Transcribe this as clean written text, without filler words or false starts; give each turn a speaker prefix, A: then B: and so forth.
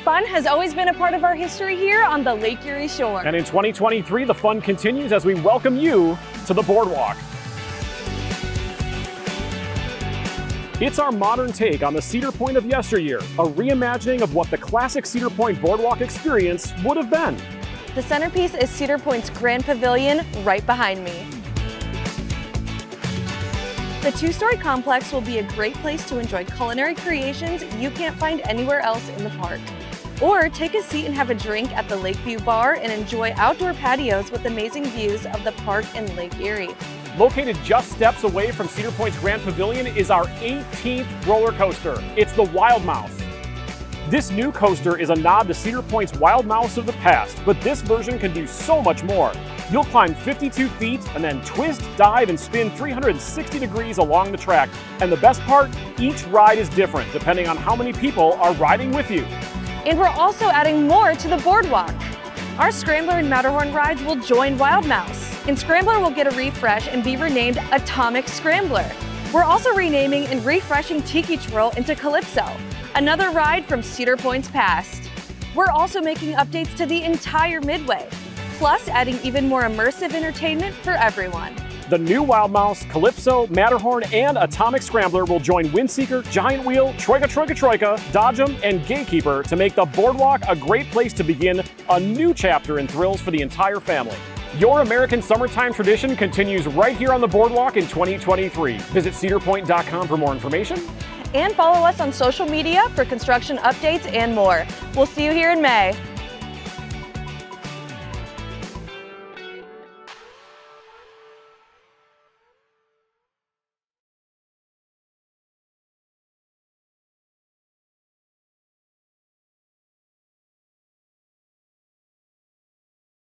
A: Fun has always been a part of our history here on the Lake Erie shore.
B: And in 2023, the fun continues as we welcome you to the Boardwalk. It's our modern take on the Cedar Point of yesteryear, a reimagining of what the classic Cedar Point Boardwalk experience would have been.
A: The centerpiece is Cedar Point's Grand Pavilion right behind me. The two-story complex will be a great place to enjoy culinary creations you can't find anywhere else in the park. Or take a seat and have a drink at the Lakeview Bar and enjoy outdoor patios with amazing views of the park and Lake Erie.
B: Located just steps away from Cedar Point's Grand Pavilion is our 18th roller coaster. It's the Wild Mouse. This new coaster is a nod to Cedar Point's Wild Mouse of the past, but this version can do so much more. You'll climb 52 feet and then twist, dive, and spin 360 degrees along the track. And the best part, each ride is different depending on how many people are riding with you.
A: And we're also adding more to the Boardwalk. Our Scrambler and Matterhorn rides will join Wild Mouse. And Scrambler will get a refresh and be renamed Atomic Scrambler. We're also renaming and refreshing Tiki Twirl into Calypso, another ride from Cedar Point's past. We're also making updates to the entire Midway, plus adding even more immersive entertainment for everyone.
B: The new Wild Mouse, Calypso, Matterhorn, and Atomic Scrambler will join Windseeker, Giant Wheel, Troika, Dodgem, and Gatekeeper to make the Boardwalk a great place to begin a new chapter in thrills for the entire family. Your American summertime tradition continues right here on the Boardwalk in 2023. Visit cedarpoint.com for more information.
A: And follow us on social media for construction updates and more. We'll see you here in May.